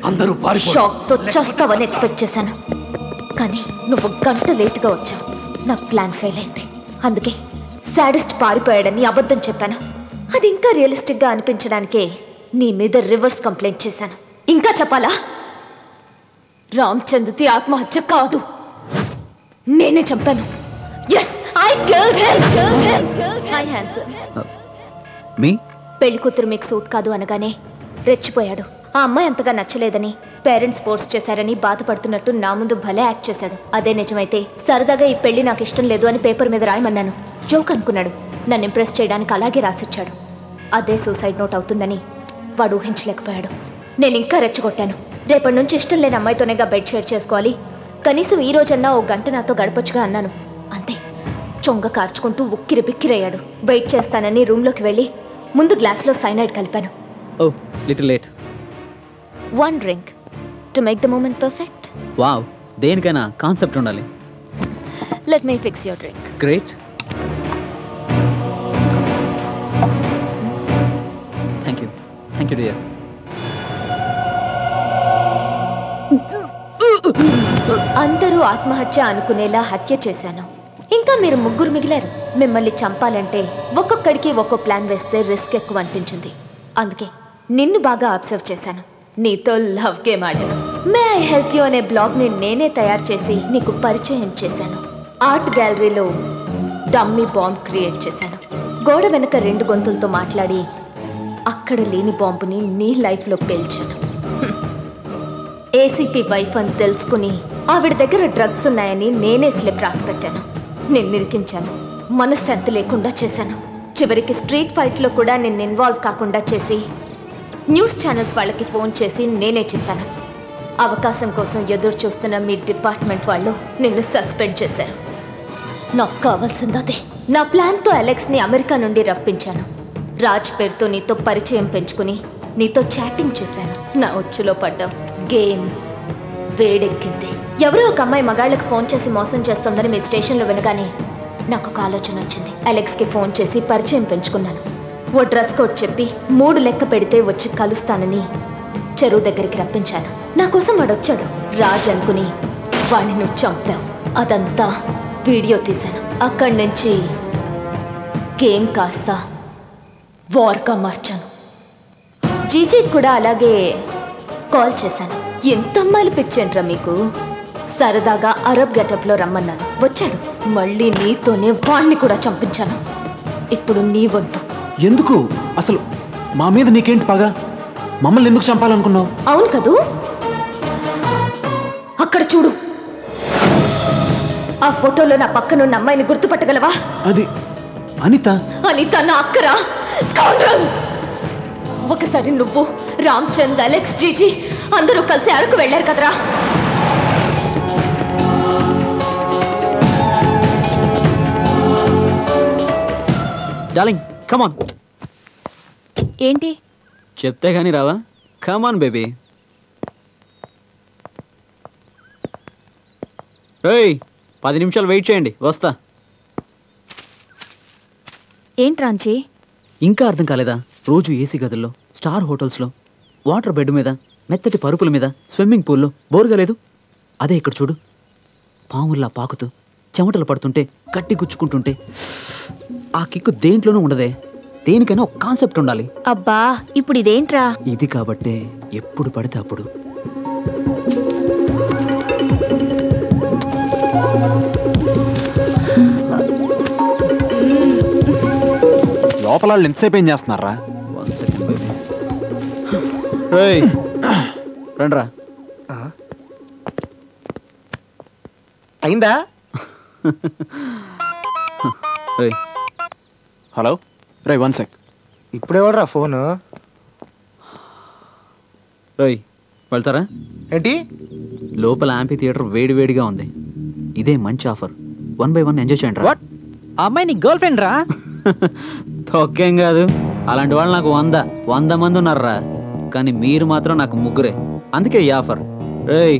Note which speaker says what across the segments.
Speaker 1: అందరూ
Speaker 2: షాక్తో చస్తావని ఎక్స్పెక్ట్ చేశాను, కానీ నువ్వు గంట లేటుగా వచ్చావు. నా ప్లాన్ ఫెయిల్ అయింది. అందుకే సాడిస్ట్ పారిపోయాడని అబద్ధం చెప్పాను. అది ఇంకా రియలిస్టిక్గా అనిపించడానికే నీ మీద రివర్స్ కంప్లైంట్ చేశాను. ఇంకా చెప్పాలా? రామ్చంద్ది ఆత్మహత్య కాదు, నేనే చంపాను. Yes, I killed him.
Speaker 3: మీ
Speaker 2: పెళ్లి కూతురు మీకు సూట్ కాదు అనగానే రెచ్చిపోయాడు. ఆ అమ్మాయి అంతగా నచ్చలేదని, పేరెంట్స్ ఫోర్స్ చేశారని బాధపడుతున్నట్టు నా ముందు భలే యాక్ట్ చేశాడు. అదే నిజమైతే సరదాగా ఈ పెళ్లి నాకు ఇష్టం లేదు అని పేపర్ మీద రాయమన్నాను. జోక్ అనుకున్నాడు. నన్ను ఇంప్రెస్ చేయడానికి అలాగే రాసిచ్చాడు. అదే సూసైడ్ నోట్ అవుతుందని వాడు ఊహించలేకపోయాడు. నేను ఇంకా రెచ్చగొట్టాను. రేపటి నుంచి ఇష్టం లేని అమ్మాయితోనేగా బెడ్ షేర్ చేసుకోవాలి, కనీసం ఈ రోజన్నా ఓ గంట నాతో గడపొచ్చుగా అన్నాను. అంతే, చొంగ కార్చుకుంటూ ఉక్కిరి బిక్కిరయ్యాడు. వెయిట్ చేస్తానని రూమ్లోకి వెళ్ళి ముందు గ్లాస్లో సైనైడ్ కలిపాను.
Speaker 3: Oh little late.
Speaker 2: 1 drink to make the moment perfect.
Speaker 3: Wow, దేనికైనా కాన్సెప్ట్ ఉండాలి.
Speaker 2: Let me fix your drink.
Speaker 3: Great, thank you dear.
Speaker 2: అందరూ ఆత్మహత్య అనుకునేలా హత్య చేశాను. ఇంకా మీరు ముగ్గురు మిగిలారు. మిమ్మల్ని చంపాలంటే ఒక్కొక్కడికి ఒక్కో ప్లాన్ వేస్తే రిస్క్ ఎక్కువ అనిపించింది. అందుకే నిన్ను బాగా అబ్జర్వ్ చేశాను. నీతో లవ్ గేమ్ ఆడాను. మే ఐ హెల్ప్ యూ అనే బ్లాగ్ని నేనే తయారు చేసి నీకు పరిచయం చేశాను. ఆర్ట్ గ్యాలరీలో డమ్మీ బాంబ్ క్రియేట్ చేశాను. గోడ వెనక 2 గొంతులతో మాట్లాడి అక్కడ లేని బాంబుని నీ లైఫ్లో పేల్చాను. ఏసీపీ వైఫ్ అని తెలుసుకుని ఆవిడ దగ్గర డ్రగ్స్ ఉన్నాయని నేనే స్లిప్ రాసి పెట్టాను. నిన్ను నిరికించాను, మనశ్శాంతి లేకుండా చేశాను. చివరికి స్ట్రీట్ ఫైట్లో కూడా నిన్ను ఇన్వాల్వ్ కాకుండా చేసి న్యూస్ ఛానల్స్ వాళ్ళకి ఫోన్ చేసి నేనే చెప్పాను. అవకాశం కోసం ఎదురు చూస్తున్న మీ డిపార్ట్మెంట్ వాళ్ళు నిన్ను సస్పెండ్ చేశారు. నాకు కావాల్సిందే. నా ప్లాన్తో అలెక్స్ని అమెరికా నుండి రప్పించాను. రాజ్ పేరుతో నీతో పరిచయం పెంచుకుని నీతో చాటింగ్ చేశాను. నా ఉచ్చులో పడ్డావు. గేమ్ వేడెక్కింది. ఎవరో ఒక అమ్మాయి మగాళ్ళకి ఫోన్ చేసి మోసం చేస్తుందని మీ స్టేషన్లో వినగానే నాకు ఒక ఆలోచన వచ్చింది. అలెక్స్కి ఫోన్ చేసి పరిచయం పెంచుకున్నాను. ఓ డ్రెస్ కోడ్ చెప్పి 3 లెక్క పెడితే వచ్చి కలుస్తానని చెరువు దగ్గరికి రప్పించాను. నా కోసం వాడు వచ్చాడు. రాజ్ అనుకుని వాడిని నువ్వు చంపావు. అదంతా వీడియో తీశాను. అక్కడి నుంచి గేమ్ కాస్త వార్గా మార్చాను. జీజీ కూడా అలాగే కాల్ చేశాను. ఎంత అమ్మాయిలు పిచ్చేంట్రా మీకు? సరదాగా అరబ్ గెటప్లో రమ్మన్నాను. వచ్చాడు. మళ్ళీ నీతోనే వాణ్ణి కూడా చంపించాను. ఇప్పుడు నీ వంతు.
Speaker 1: ఎందుకు? అసలు మా మీద నీకేంటి పగ? మమ్మల్ని ఎందుకు చంపాలనుకున్నావు?
Speaker 2: అవును కదూ, అక్కడ చూడు. ఆ ఫోటోలో నా పక్కనున్న అమ్మాయిని గుర్తుపట్టగలవా?
Speaker 1: అది అనిత.
Speaker 2: అనిత నా అక్కరా? స్కౌండ్రల్! ఒకసారి నువ్వు, రామ్చంద్, అలెక్స్, జీజీ అందరూ కలిసి అరకు వెళ్ళారు కదరా.
Speaker 3: Darling come on.
Speaker 2: ఏంటి
Speaker 3: చెప్తే కానీ రావా? Come on baby. రేయ్ 10 నిమిషాలు వెయిట్ చేయండి, వస్తా.
Speaker 2: ఏంటి రాంచి?
Speaker 3: ఇంకా అర్థం కాలేదా? రోజు ఏసీ గదుల్లో, స్టార్ హోటల్స్లో, వాటర్ బెడ్ మీద, మెత్తటి పరుపుల మీద, స్విమ్మింగ్ పూల్లో బోరుగా లేదు? అదే ఇక్కడ చూడు, పాముల్లా పాకుతూ చెమటలు పడుతుంటే, గట్టి గుచ్చుకుంటుంటే ఆ కిక్కు దేంట్లోనూ ఉండదే. దేనికైనా ఒక కాన్సెప్ట్ ఉండాలి.
Speaker 2: అబ్బా ఇప్పుడు ఇదేంట్రా?
Speaker 3: ఇది కాబట్టే ఎప్పుడు పడితే అప్పుడు
Speaker 1: లోపల వాళ్ళు ఎంతసేపు ఏం చేస్తున్నారా?
Speaker 3: 1 సెకండ్ బేబీ. రేయ్ రండ్రా.
Speaker 4: అయిందా?
Speaker 3: రేయ్
Speaker 1: హలో రే 1 సెక్.
Speaker 4: ఇప్పుడెవడరా ఫోను?
Speaker 3: రేయ్ వెళ్తారా?
Speaker 4: ఏంటి?
Speaker 3: లోపల యాంపీ థియేటర్ వేడివేడిగా ఉంది. ఇదే మంచి ఆఫర్. 1 by 1 ఎంజాయ్ చేయండి.
Speaker 5: వాట్? ఆ అమ్మాయి నీ గర్ల్ ఫ్రెండ్ రా?
Speaker 3: తొక్కేం కాదు, అలాంటి వాళ్ళు నాకు 100 మంది ఉన్నారా, కానీ మీరు మాత్రం నాకు 3. అందుకే ఈ ఆఫర్. రేయ్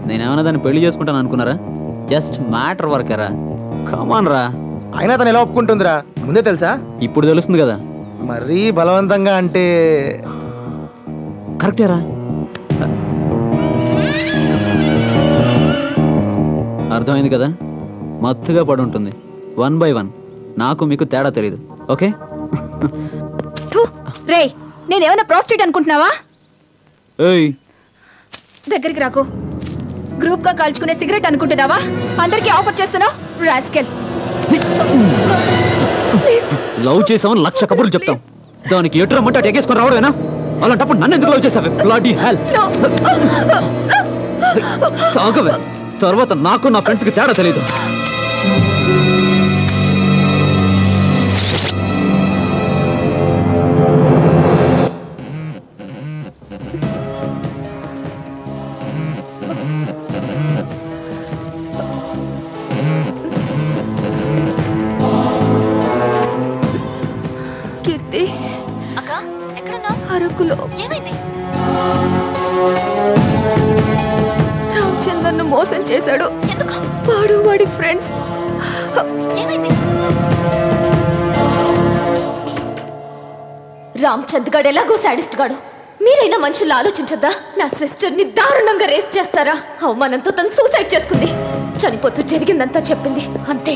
Speaker 3: నేనేమన్నా దాన్ని పెళ్లి చేసుకుంటాను అనుకున్నారా? Just matter వర్కేరా. కమాన్ రా.
Speaker 4: అయినా తను ఎలా ఒప్పుకుంటుందిరా? ముందే తెలుసా?
Speaker 3: ఇప్పుడు తెలుస్తుంది కదా.
Speaker 4: మరీ బలవంతంగా అంటే
Speaker 3: కరెక్టేరా. అర్థమైంది కదా, మత్తుగా పడి ఉంటుంది. 1 by 1 నాకు మీకు తేడా తెలీదు. ఓకే
Speaker 2: రే, నేనేమన్నా ప్రాస్టిట్యూట్ అనుకుంటున్నావా?
Speaker 3: ఏయ్
Speaker 2: దగ్గరికి రాకు. గ్రూప్ గా కాల్చుకునే సిగరెట్ అనుకుంటున్నావా? అందరికీ ఆఫర్ చేస్తున్నావు రాస్కెల్.
Speaker 3: లవ్ చేసామని 1,00,000 కబుర్లు చెప్తాం, దానికి ఎటు రమ్మంటే అటు ఎగేసుకొని రావడమేనా? అలాంటప్పుడు నన్ను ఎందుకు లవ్ చేసావే? Bloody hell. తాగవే, తర్వాత నాకు నా ఫ్రెండ్స్కి తేడా తెలీదు.
Speaker 2: కీర్తి,
Speaker 6: అక్క ఎక్కడున్నా?
Speaker 2: అరకులో.
Speaker 6: ఏమైంది?
Speaker 2: రామచందర్ను మోసం చేశాడు.
Speaker 6: ఎందుకు?
Speaker 2: వాడు వాడి ఫ్రెండ్స్.
Speaker 6: ఏమైంది?
Speaker 2: రామచంద్ గాడు ఎలాగో సాడిస్ట్ గాడు. మీరైనా మనుషులు ఆలోచించద్దా? నా సిస్టర్ ని దారుణంగా రేప్ చేస్తారా? అవమానంతో తను సూసైడ్ చేసుకుంది. చనిపోతూ జరిగిందంతా చెప్పింది అంతే.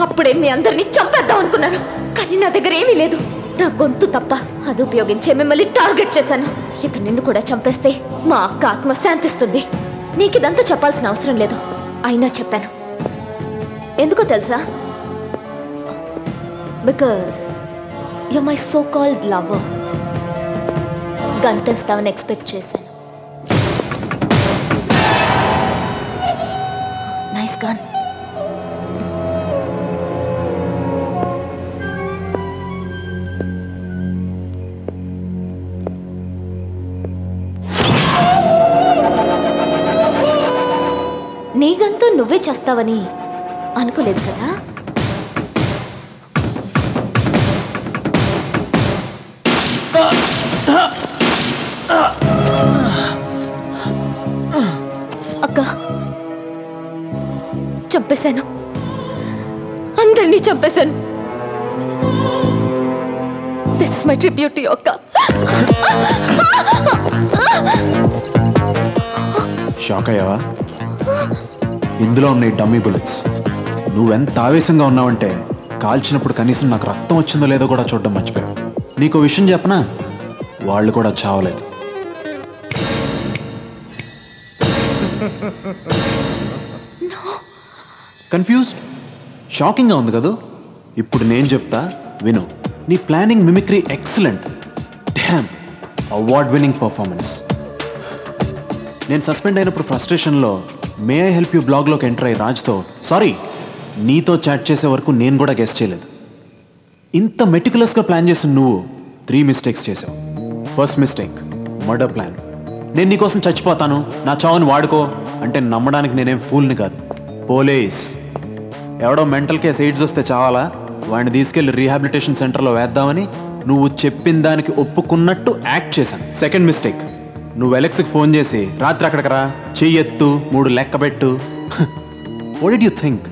Speaker 2: అప్పుడే మీ అందరినీ చంపేద్దాం అనుకున్నాను, కానీ నా దగ్గర ఏమీ లేదు. నా గొంతు తప్ప అది ఉపయోగించే మిమ్మల్ని టార్గెట్ చేశాను. ఇక నిన్ను కూడా చంపేస్తే మా అక్క ఆత్మ శాంతిస్తుంది. నీకు ఇదంతా చెప్పాల్సిన అవసరం లేదు, అయినా చెప్పాను. ఎందుకో తెలుసా? Because you my so called lover. గంతేస్తావని ఎక్స్పెక్ట్ చేశాను. Nice gun. నీ గంతో నువ్వే చేస్తావని అనుకోలేదు కదా? అక్క, చంపేశాను, అందరినీ చంపేశాను. This is my tribute to you అక్క.
Speaker 1: షాక్ అయ్యావా? ఇందులో ఉన్నాయి డమ్మీ బుల్లెట్స్. నువ్వెంత ఆవేశంగా ఉన్నావంటే కాల్చినప్పుడు కనీసం నాకు రక్తం వచ్చిందో లేదో కూడా చూడడం మర్చిపోయావు. నీకు విషయం చెప్పనా? వాళ్ళు కూడా చావలేదు. కన్ఫ్యూజ్డ్? షాకింగ్గా ఉంది కదా? ఇప్పుడు నేను చెప్తా విను. నీ planning, mimicry excellent. Damn, award winning performance. నేను సస్పెండ్ అయినప్పుడు ఫ్రస్ట్రేషన్లో మే ఐ హెల్ప్ యూ బ్లాగ్లోకి ఎంటర్ అయ్యి రాజ్తో సారీ నీతో చాట్ చేసే వరకు నేను కూడా గెస్ చేయలేదు. ఇంత మెటికులస్గా ప్లాన్ చేసిన నువ్వు 3 మిస్టేక్స్ చేసావు. First mistake, murder plan. నేను నీకోసం చచ్చిపోతాను, నా చావుని వాడుకో అంటే నమ్మడానికి నేనేం ఫూల్ని కాదు. పోలీస్ ఎవడో మెంటల్ కేస్ ఎయిడ్స్ వస్తే చావాలా, వాడిని తీసుకెళ్లి రీహాబిలిటేషన్ సెంటర్లో వేద్దామని నువ్వు చెప్పిన దానికి ఒప్పుకున్నట్టు యాక్ట్ చేశాను. సెకండ్ మిస్టేక్, నువ్వు ఎలెక్స్కి ఫోన్ చేసి రాత్రి అక్కడికి రా, చెయ్యెత్తు, 3 లెక్క పెట్టు. What did you think?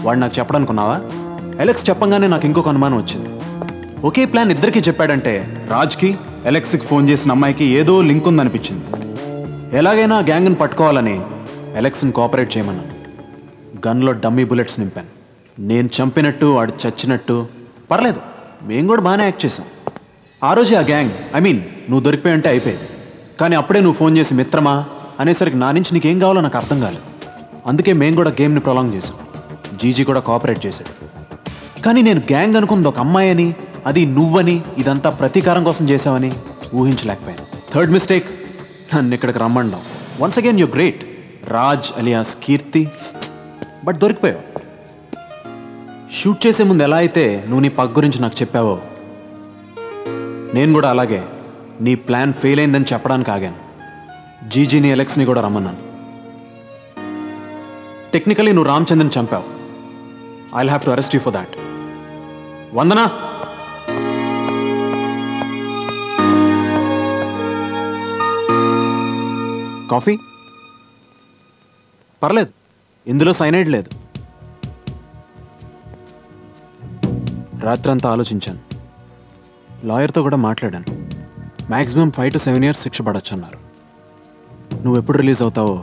Speaker 1: వాడు నాకు చెప్పడనుకున్నావా? ఎలెక్స్ చెప్పంగానే నాకు ఇంకొక అనుమానం వచ్చింది. ఒకే ప్లాన్ ఇద్దరికి చెప్పాడంటే రాజ్కి, ఎలెక్స్కి ఫోన్ చేసిన అమ్మాయికి ఏదో లింక్ ఉందనిపించింది. ఎలాగైనా ఆ గ్యాంగ్ని పట్టుకోవాలని ఎలెక్స్ని కోఆపరేట్ చేయమన్నాను. గన్లో డమ్మీ బుల్లెట్స్ నింపాను. నేను చంపినట్టు వాడు చచ్చినట్టు పర్లేదు, మేము కూడా బాగానే యాక్ట్ చేసాం. ఆ రోజే ఆ గ్యాంగ్, ఐ మీన్ నువ్వు దొరికిపోయి అంటే అయిపోయేది. కానీ అప్పుడే నువ్వు ఫోన్ చేసి మిత్రమా అనేసరికి నా నుంచి నీకేం కావాలో నాకు అర్థం కాలేదు. అందుకే మేము కూడా గేమ్ని ప్రొలాంగ్ చేసాం. జీజీ కూడా కోఆపరేట్ చేశాడు. కానీ నేను గ్యాంగ్ అనుకుంది ఒక అమ్మాయి అని, అది నువ్వని, ఇదంతా ప్రతీకారం కోసం చేసావని ఊహించలేకపోయాను. థర్డ్ మిస్టేక్, నన్ను ఇక్కడికి రమ్మన్నావు. Once again you great, Raj alias Keerthi. But దొరికిపోయావు. షూట్ చేసే ముందు ఎలా అయితే నువ్వు నీ పగ్ గురించి నాకు చెప్పావో, నేను కూడా అలాగే నీ ప్లాన్ ఫెయిల్ అయిందని చెప్పడానికి ఆగాను. జీజీని, ఎలెక్స్ని కూడా రమ్మన్నాను. టెక్నికలీ నువ్వు రామచంద్రని చంపావు. I'll have to arrest you for that. Vandana, coffee? పర్లేదు, ఇందులో సైనైడ్ లేదు. రాత్రంతా ఆలోచించాను, లాయర్తో కూడా మాట్లాడాను. మ్యాక్సిమం 5 to 7 years శిక్ష పడొచ్చు అన్నారు. నువ్వు ఎప్పుడు రిలీజ్ అవుతావో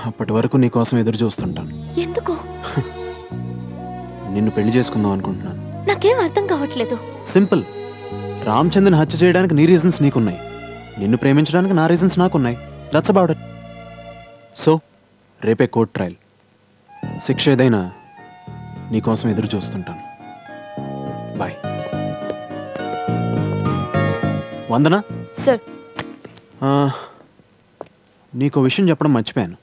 Speaker 1: అప్పటి వరకు నీ కోసం ఎదురు చూస్తుంటాను.
Speaker 2: ఎందుకు?
Speaker 1: నిన్ను పెళ్లి చేసుకుందాం అనుకుంటున్నాను.
Speaker 2: నాకేం అర్థం కావట్లేదు.
Speaker 1: సింపుల్. రామచంద్రని హత్య చేయడానికి నీ రీజన్స్ నీకున్నాయి, నిన్ను ప్రేమించడానికి నా రీజన్స్ నాకున్నాయి. That's about it. సో రేపే కోర్ట్ ట్రయల్. శిక్ష ఏదైనా నీకోసం ఎదురు చూస్తుంటాను. బాయ్. వందనా
Speaker 2: సార్,
Speaker 1: నీకో విషయం చెప్పడం మర్చిపోయాను.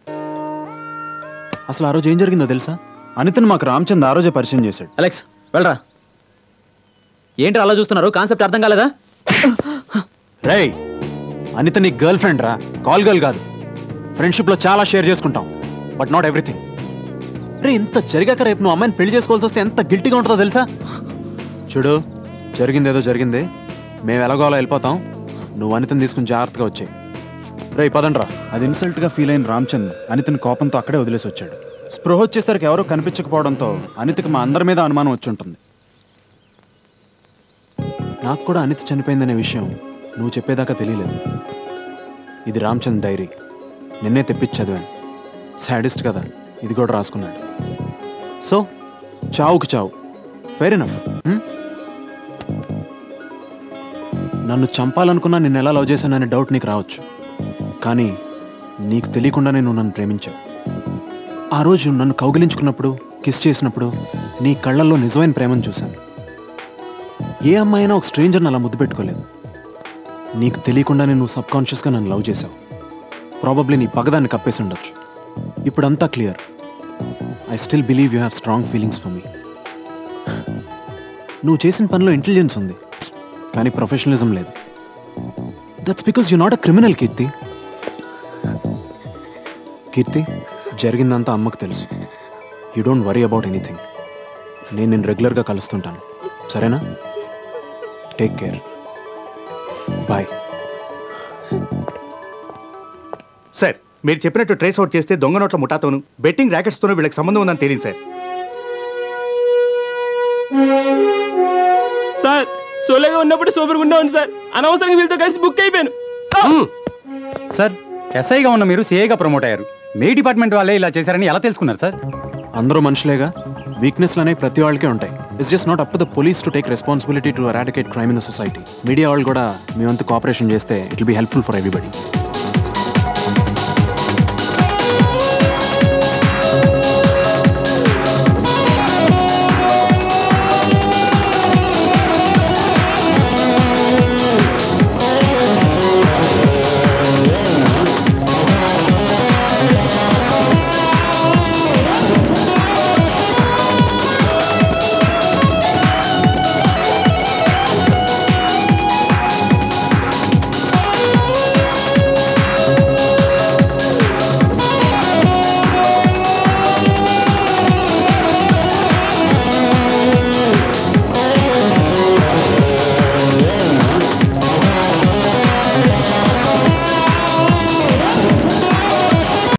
Speaker 1: అసలు ఆ రోజు ఏం జరిగిందో తెలుసా? అనితను మాకు రామచంద్ ఆ రోజే పరిచయం చేశాడు.
Speaker 3: అలెక్స్ వెళ్ళరా. ఏంటి అలా చూస్తున్నారు? కాన్సెప్ట్ అర్థం కాలేదా?
Speaker 1: రేయ్, అనిత నీ గర్ల్ ఫ్రెండ్ రా, కాల్ గర్ల్ కాదు. ఫ్రెండ్షిప్లో చాలా షేర్ చేసుకుంటాం, బట్ నాట్ ఎవ్రీథింగ్. రే, ఇంత జరిగాక రేపు నువ్వు అమ్మాయిని పెళ్లి చేసుకోవాల్సి వస్తే ఎంత గిల్టీగా ఉంటుందో తెలుసా? చూడు, జరిగిందేదో జరిగింది. మేము ఎలాగో అలా వెళ్ళిపోతాం. నువ్వు అనితని తీసుకుని జాగ్రత్తగా వచ్చాయి. రే పదండ్రా. అది ఇన్సల్ట్గా ఫీల్ అయిన రామచంద్ అనితని కోపంతో అక్కడే వదిలేసి వచ్చాడు. స్పృహ వచ్చేసరికి ఎవరో కనిపించకపోవడంతో అనితకి మా అందరి మీద అనుమానం వచ్చి ఉంటుంది. నాకు కూడా అనిత చనిపోయిందనే విషయం నువ్వు చెప్పేదాకా తెలియలేదు. ఇది రామచంద్ డైరీ, నిన్నే తెప్పించి చదివాను. సాడిస్ట్ కదా, ఇది కూడా రాసుకున్నాడు. సో చావుకు చావు, ఫెయిర్ ఎనఫ్. నన్ను చంపాలనుకున్నా నిన్ను ఎలా లవ్ చేశాననే డౌట్ నీకు రావచ్చు, కానీ నీకు తెలియకుండానే నువ్వు నన్ను ప్రేమించావు. ఆ రోజు నన్ను కౌగిలించుకున్నప్పుడు, కిస్ చేసినప్పుడు నీ కళ్ళల్లో నిజమైన ప్రేమను చూశాను. ఏ అమ్మాయి అయినా ఒక స్ట్రేంజర్ని అలా ముద్దు పెట్టుకోలేదు. నీకు తెలియకుండానే నువ్వు సబ్కాన్షియస్గా నన్ను లవ్ చేశావు. ప్రాబబ్లీ నీ పగదాన్ని కప్పేసి ఉండొచ్చు. ఇప్పుడంతా clear. I still believe you have strong feelings for me. నువ్వు చేసిన పనిలో ఇంటెలిజెన్స్ ఉంది, కానీ ప్రొఫెషనలిజం లేదు. That's because you not a criminal, Keerthi. Keerthi, జరిగిందంతా అమ్మకు తెలుసు. You don't worry about anything. నేను నిన్ను రెగ్యులర్గా కలుస్తుంటాను, సరేనా? Take care. బాయ్.
Speaker 7: సార్, మీరు చెప్పినట్టు ట్రేస్ అవుట్ చేస్తే దొంగ నోట్ల ముఠాతోనూ బెట్టింగ్ ర్యాకెట్స్తోనూ వీళ్ళకి సంబంధం ఉందని తెలియదు సార్.
Speaker 5: సార్, సోలోగా ఉన్నప్పుడు సూపర్గా ఉండేవాడిని సార్. అనవసరంగా వీళ్ళతో కలిసి బుక్ అయిపోయాను.
Speaker 8: సార్, ఎస్ఐగా ఉన్న మీరు సిఐగా ప్రమోట్ అయ్యారు. మీ డిపార్ట్మెంట్ వాళ్ళే ఇలా చేశారని ఎలా తెలుసుకున్నారు సార్?
Speaker 1: అందరూ మనుషులేగా, వీక్నెస్లు అనేవి ప్రతి వాళ్ళకే ఉంటాయి. It's just not up to the police to take responsibility to eradicate crime in the society. Media వాళ్ళు కూడా మీ వంతు కోఆపరేషన్ చేస్తే it will be helpful for everybody.